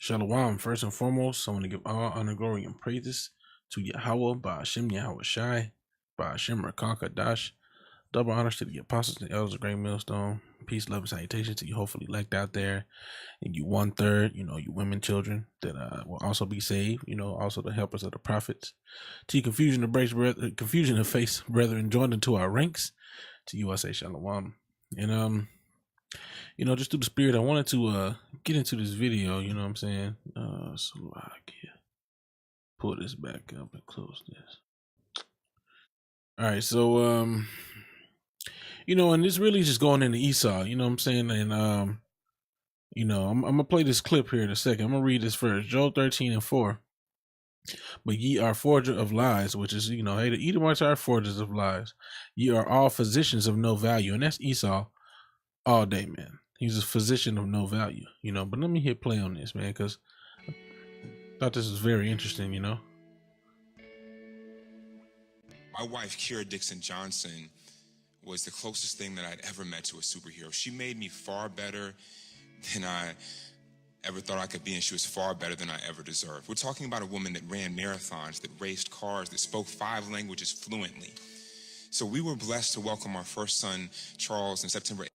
Shalom, first and foremost, I want to give all honor, glory, and praises to Yahweh, Ba'ashem Yahweh Shai, Ba'ashem Rakaka Dash. Double honors to the apostles and elders of Great Millstone. Peace, love, and salutations to you hopefully elect out there. And you 1/3, you women, children that will also be saved, also the helpers of the prophets. To you confusion of face, brethren, joined into our ranks. To you I say shalom. And just through the spirit, I wanted to get into this video, you know what I'm saying? So I can pull this back up and close this. All right, so and this really just going into Esau, you know what I'm saying? And I'm gonna play this clip here in a second. I'm gonna read this first. Job 13:4. But ye are forger of lies, which is, hey, the Edomites are forgers of lies. Ye are all physicians of no value. And that's Esau all day, man. He's a physician of no value, but let me hit play on this, man, because I thought this was very interesting, My wife, Kira Dixon Johnson, was the closest thing that I'd ever met to a superhero. She made me far better than I ever thought I could be, and she was far better than I ever deserved. We're talking about a woman that ran marathons, that raced cars, that spoke 5 languages fluently. So we were blessed to welcome our first son, Charles, in September.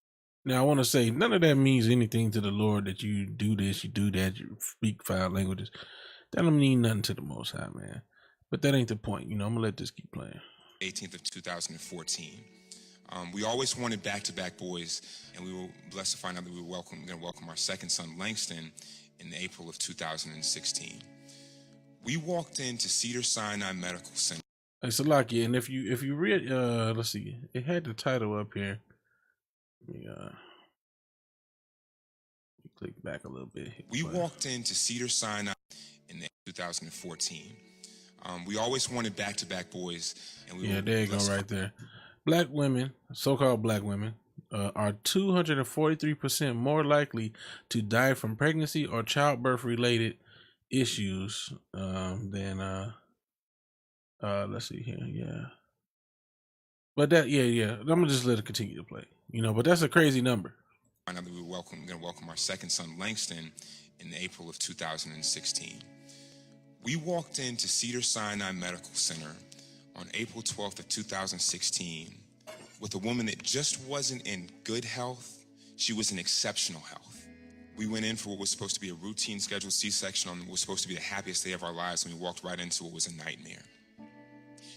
Now, I want to say none of that means anything to the Lord, that you do this, you do that, you speak 5 languages. That don't mean nothing to the Most High, man. But that ain't the point. I'm going to let this keep playing. 18th of 2014. We always wanted back-to-back boys, and we were blessed to find out that we were going to welcome our second son, Langston, in April of 2016. We walked into Cedars-Sinai Medical Center. Hey, Salakia, and if you read, let's see, it had the title up here. Let me click back a little bit. We walked into Cedars-Sinai in 2014. We always wanted back-to-back boys, and we there you go, right there. Black women, so-called black women, are 243% more likely to die from pregnancy or childbirth-related issues than let's see here, yeah. But that, yeah, I'm gonna just let it continue to play, but that's a crazy number. I know that we were going to welcome our second son, Langston, in April of 2016. We walked into Cedars-Sinai Medical Center on April 12th of 2016 with a woman that just wasn't in good health. She was in exceptional health. We went in for what was supposed to be a routine scheduled C-section on what was supposed to be the happiest day of our lives, and we walked right into what was a nightmare.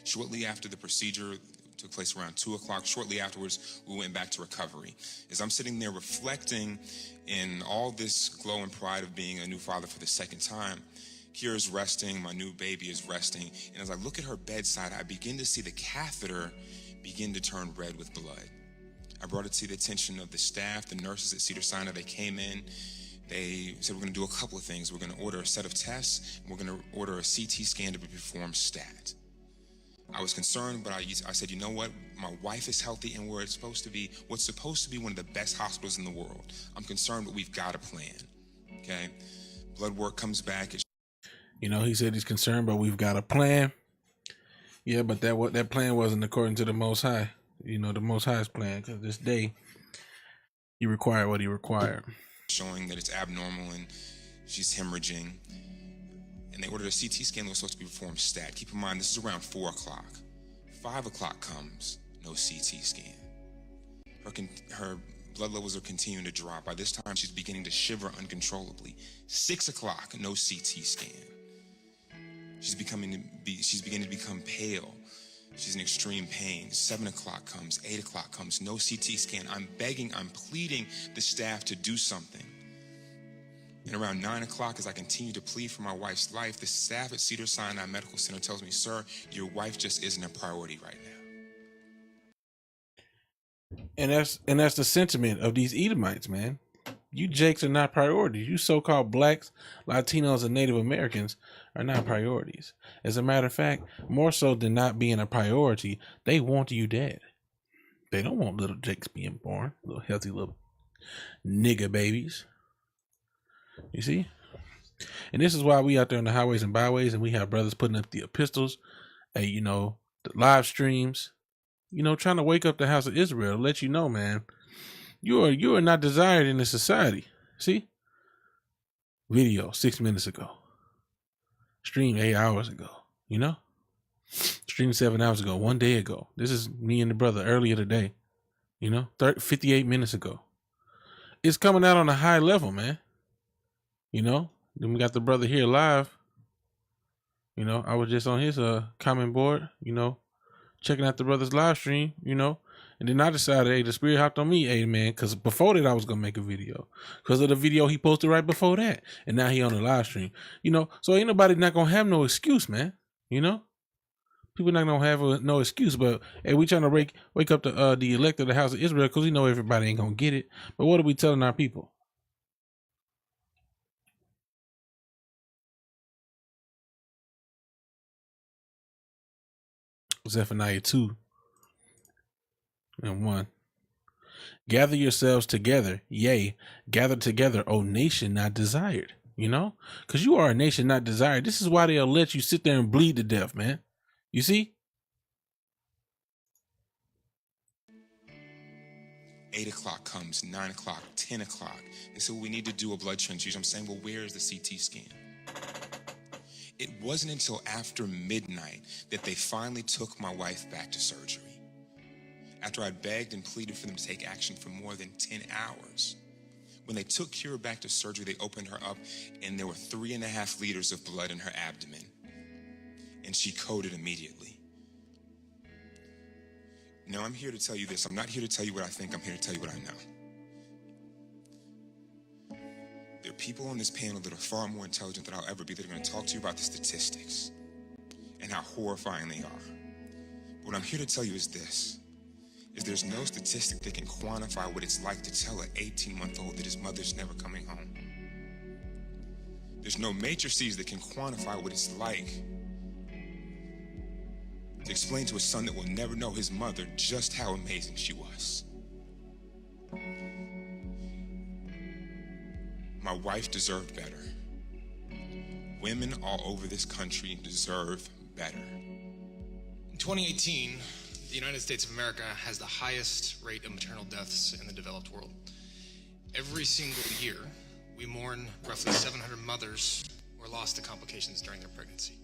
Shortly after the procedure took place around 2 o'clock, shortly afterwards, we went back to recovery. As I'm sitting there reflecting in all this glow and pride of being a new father for the second time, Kira's resting, my new baby is resting, and as I look at her bedside, I begin to see the catheter begin to turn red with blood. I brought it to the attention of the staff, the nurses at Cedars-Sinai. They came in. They said, we're going to do a couple of things. We're going to order a set of tests, and we're going to order a CT scan to be performed stat. I was concerned, but I said, you know what? My wife is healthy, and what's supposed to be one of the best hospitals in the world. I'm concerned, but we've got a plan, okay? Blood work comes back. He said he's concerned, but we've got a plan. Yeah, but that plan wasn't according to the Most High. The Most High's plan, because this day, he required what he required. Showing that it's abnormal and she's hemorrhaging. And they ordered a CT scan that was supposed to be performed stat. Keep in mind, this is around 4 o'clock. 5 o'clock comes, no CT scan. Her blood levels are continuing to drop. By this time, she's beginning to shiver uncontrollably. 6 o'clock, no CT scan. She's beginning to become pale. She's in extreme pain. 7 o'clock comes, 8 o'clock comes, no CT scan. I'm pleading the staff to do something. And around 9 o'clock, as I continue to plead for my wife's life, the staff at Cedars-Sinai Medical Center tells me, sir, your wife just isn't a priority right now. And that's the sentiment of these Edomites, man. You jakes are not priorities. You so-called blacks, Latinos, and Native Americans are not priorities. As a matter of fact, more so than not being a priority, they want you dead. They don't want little jakes being born, little healthy little nigga babies. You see? And this is why we out there on the highways and byways, and we have brothers putting up the epistles, the live streams, trying to wake up the house of Israel, let you know, man, you are not desired in this society. See? Video 6 minutes ago. Stream 8 hours ago. You know? Stream 7 hours ago. 1 day ago. This is me and the brother earlier today. You know? 58 minutes ago. It's coming out on a high level, man. You know? Then we got the brother here live. You know, I was just on his comment board, you know, checking out the brother's live stream, you know. And then I decided, hey, the spirit hopped on me, hey, man, because before that I was going to make a video. Because of the video he posted right before that. And now he on the live stream. You know, so ain't nobody not going to have no excuse, man. You know? People not going to have no excuse. But, hey, we trying to wake up the elect of the house of Israel because we know everybody ain't going to get it. But what are we telling our people? Zephaniah 2 and 1. Gather yourselves together, yea, gather together, O nation not desired. You know, because you are a nation not desired. This is why they'll let you sit there and bleed to death, man. You see? 8 o'clock comes, 9 o'clock, 10 o'clock. They said, well, we need to do a blood transfusion. I'm saying, well, where is the CT scan? It wasn't until after midnight that they finally took my wife back to surgery. After I begged and pleaded for them to take action for more than 10 hours. When they took Kira back to surgery, they opened her up and there were 3.5 liters of blood in her abdomen. And she coded immediately. Now I'm here to tell you this. I'm not here to tell you what I think. I'm here to tell you what I know. There are people on this panel that are far more intelligent than I'll ever be that are going to talk to you about the statistics and how horrifying they are. But what I'm here to tell you is this, is there's no statistic that can quantify what it's like to tell an 18-month-old that his mother's never coming home. There's no matrices that can quantify what it's like to explain to a son that will never know his mother just how amazing she was. My wife deserved better. Women all over this country deserve better. In 2018, the United States of America has the highest rate of maternal deaths in the developed world. Every single year, we mourn roughly 700 mothers who are lost to complications during their pregnancy.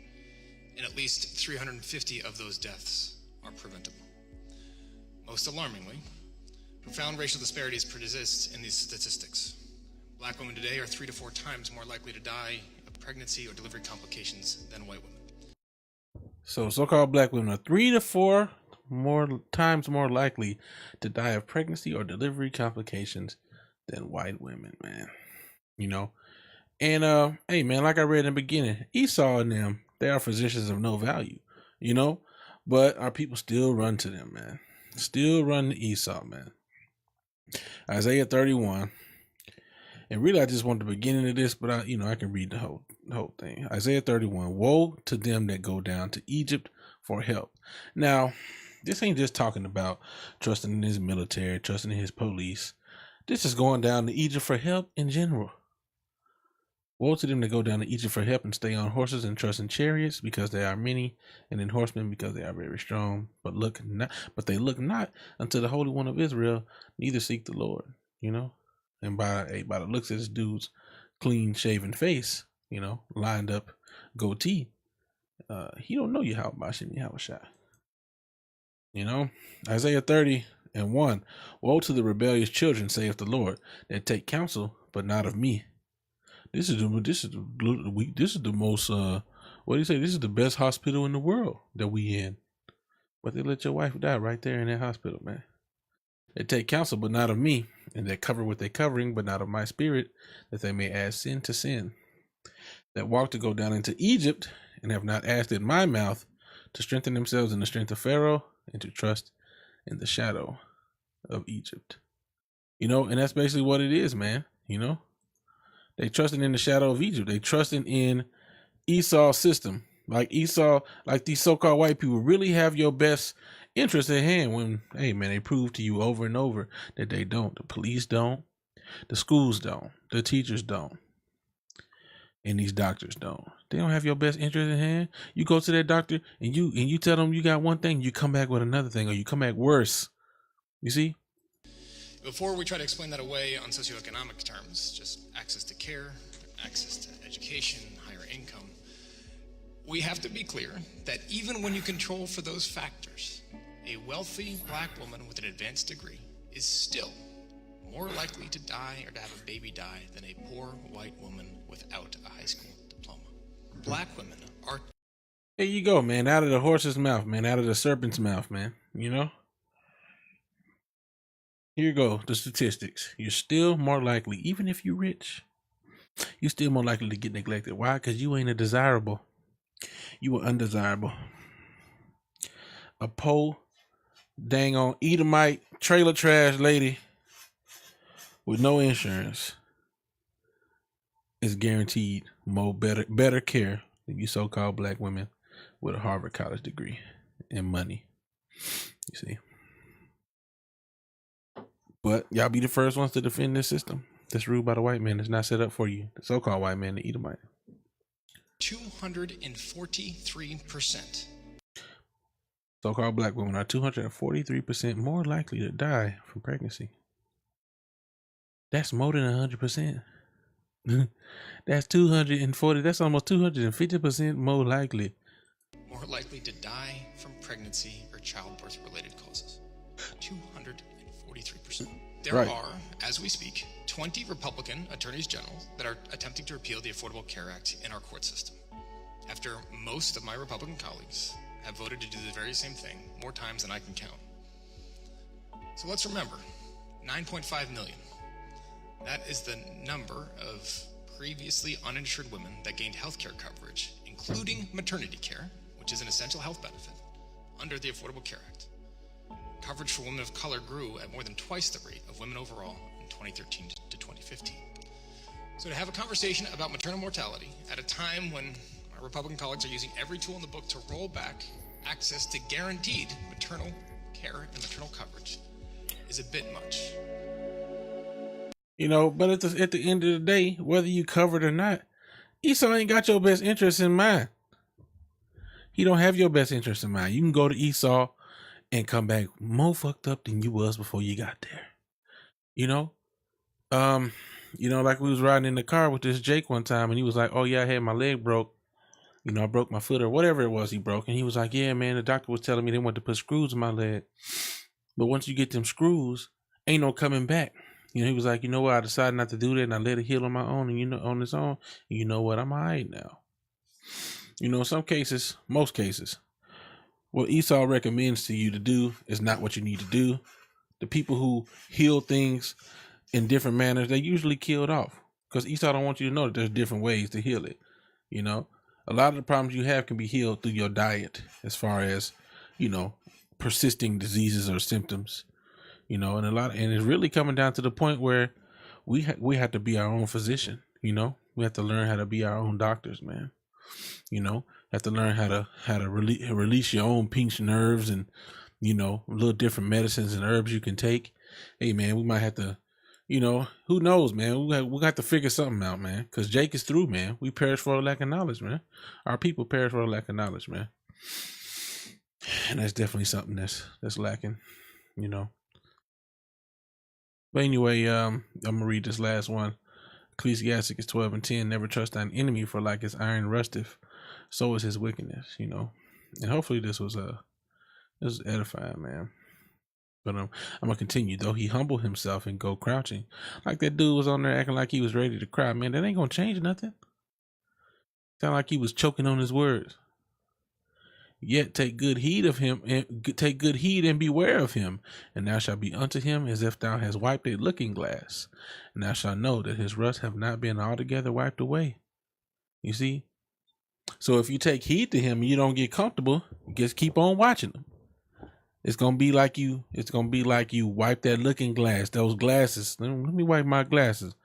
And at least 350 of those deaths are preventable. Most alarmingly, profound racial disparities persist in these statistics. Black women today are 3 to 4 times more likely to die of pregnancy or delivery complications than white women. So so-called black women are 3 to 4 times more likely to die of pregnancy or delivery complications than white women, man. You know? And hey man, like I read in the beginning, Esau and them, they are physicians of no value, you know? But our people still run to them, man. Still run to Esau, man. Isaiah 31. And really, I just want the beginning of this, but I can read the whole thing. Isaiah 31. Woe to them that go down to Egypt for help. Now, this ain't just talking about trusting in his military, trusting in his police. This is going down to Egypt for help in general. Woe to them that go down to Egypt for help and stay on horses and trust in chariots because they are many, and in horsemen because they are very strong. But they look not unto the Holy One of Israel, neither seek the Lord. You know. And by the looks of this dude's clean shaven face, you know, lined up goatee, he don't know Yahweh. You know, Isaiah 30 and 1. Woe to the rebellious children, saith the Lord, that take counsel, but not of me. This is the most what do you say? This is the best hospital in the world that we in. But they let your wife die right there in that hospital, man. They take counsel, but not of me, and they cover with their covering, but not of my spirit, that they may add sin to sin. That walk to go down into Egypt, and have not asked in my mouth, to strengthen themselves in the strength of Pharaoh, and to trust in the shadow of Egypt. You know, and that's basically what it is, man. You know, they trusting in the shadow of Egypt. They trusting in Esau's system. Like Esau, like these so-called white people really have your best interest at hand when, hey man, they prove to you over and over that they don't. The police don't, the schools don't, the teachers don't, and these doctors don't. They don't have your best interest at hand. You go to that doctor and you tell them you got one thing, you come back with another thing, or you come back worse. You see? Before we try to explain that away on socioeconomic terms, just access to care, access to education, higher income. We have to be clear that even when you control for those factors, a wealthy black woman with an advanced degree is still more likely to die or to have a baby die than a poor white woman without a high school diploma. Black women are... There you go, man. Out of the horse's mouth, man. Out of the serpent's mouth, man. You know? Here you go, the statistics. You're still more likely, even if you're rich, you're still more likely to get neglected. Why? Because you ain't a desirable. You were undesirable. A poor, dang on Edomite trailer trash lady with no insurance is guaranteed better care than you so-called black women with a Harvard College degree and money. You see? But y'all be the first ones to defend this system that's ruled by the white man. That's not set up for you, the so-called white man, the Edomite. 243%. So-called black women are 243% more likely to die from pregnancy. That's more than 100%. That's 240. That's almost 250% more likely. More likely to die from pregnancy or childbirth-related causes. 243%. There are, as we speak, 20 Republican attorneys general that are attempting to repeal the Affordable Care Act in our court system, after most of my Republican colleagues have voted to do the very same thing more times than I can count. So let's remember, 9.5 million. That is the number of previously uninsured women that gained health care coverage, including maternity care, which is an essential health benefit, under the Affordable Care Act. Coverage for women of color grew at more than twice the rate of women overall in 2013 to 2015. So to have a conversation about maternal mortality at a time when our Republican colleagues are using every tool in the book to roll back access to guaranteed maternal care and maternal coverage is a bit much. You know, but at the end of the day, whether you covered or not, Esau ain't got your best interest in mind. He don't have your best interest in mind. You can go to Esau and come back more fucked up than you was before you got there. You know? Like we was riding in the car with this Jake one time and he was like, oh yeah, I had my leg broke. You know, I broke my foot or whatever it was he broke. And he was like, yeah, man, the doctor was telling me they wanted to put screws in my leg. But once you get them screws, ain't no coming back. You know, he was like, you know what? I decided not to do that and I let it heal on my own and, you know, on its own. And you know what? I'm all right now. You know, in some cases, most cases, what Esau recommends to you to do is not what you need to do. The people who heal things in different manners, they usually killed off because Esau don't want you to know that there's different ways to heal it. You know, a lot of the problems you have can be healed through your diet as far as, you know, persisting diseases or symptoms, you know, and it's really coming down to the point where we have to be our own physician. You know, we have to learn how to be our own doctors, man. You know, have to learn how to release your own pinched nerves and, you know, little different medicines and herbs you can take. Hey, man, we might have to, you know, who knows, man? We got to figure something out, man. Because Jake is through, man. We perish for a lack of knowledge, man. Our people perish for a lack of knowledge, man. And that's definitely something that's lacking, you know. But anyway, I'm gonna read this last one. Ecclesiasticus 12:10. Never trust thine enemy, for like his iron rusteth, so is his wickedness. You know, and hopefully this was edifying, man. But I'm gonna continue though. He humbled himself and go crouching, like that dude was on there acting like he was ready to cry. Man, that ain't gonna change nothing. Sound like he was choking on his words. Yet take good heed of him, and take good heed and beware of him, and thou shalt be unto him as if thou hast wiped a looking glass, and thou shalt know that his rust have not been altogether wiped away. You see? So if you take heed to him and you don't get comfortable, just keep on watching him. It's gonna be like you wipe that looking glass, those glasses. Let me wipe my glasses.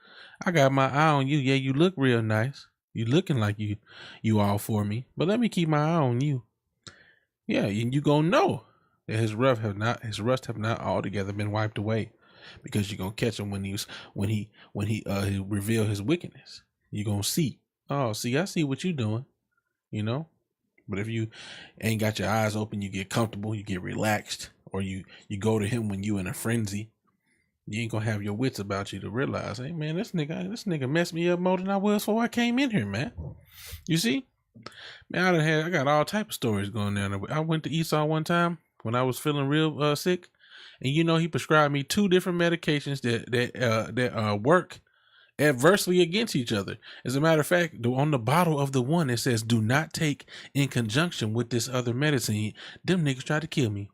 I got my eye on you. Yeah, you look real nice. You looking like you all for me. But let me keep my eye on you. Yeah, and you gonna know that his rust have not altogether been wiped away, because you're gonna catch him when he reveal his wickedness. You're gonna see. Oh, see, I see what you doing, you know. But if you ain't got your eyes open, you get comfortable, you get relaxed, or you go to him when you in a frenzy, You ain't gonna have your wits about you to realize, hey man, this nigga messed me up more than I was before I came in here, man. You see? Man, I got all type of stories going down. I went to Esau one time when I was feeling real sick, and he prescribed me 2 different medications that work adversely against each other. As a matter of fact, on the bottle of the one it says "do not take in conjunction with this other medicine." Them niggas tried to kill me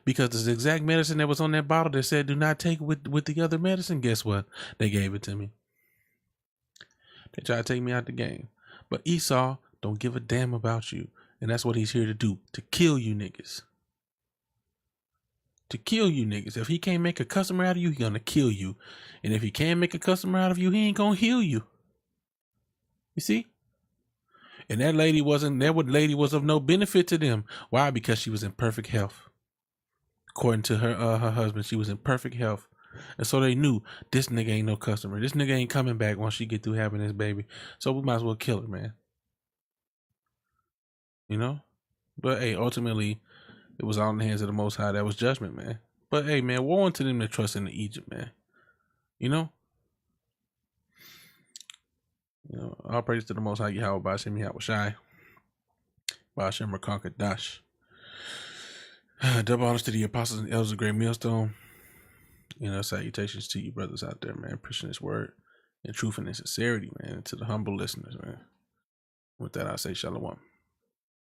because this exact medicine that was on that bottle that said "do not take with the other medicine." Guess what? They gave it to me. They tried to take me out the game, but Esau don't give a damn about you, and that's what he's here to do: to kill you niggas. To kill you niggas. If he can't make a customer out of you, he gonna kill you. And if he can't make a customer out of you, he ain't gonna heal you. You see? And that lady was of no benefit to them. Why? Because she was in perfect health. According to her husband, she was in perfect health. And so they knew this nigga ain't no customer. This nigga ain't coming back once she get through having this baby. So we might as well kill her, man. But hey, ultimately, it was all in the hands of the Most High. That was judgment, man. But hey, man, woe unto them that trust in Egypt, man. All praise to the Most High Yahweh, Ba'ashem Yahweh Shai, Ba'ashem Rakanka Dash. Double honors to the apostles and elders of Great Millstone. Salutations to you brothers out there, man, preaching this word in truth and in sincerity, man, and to the humble listeners, man. With that, I say shalom.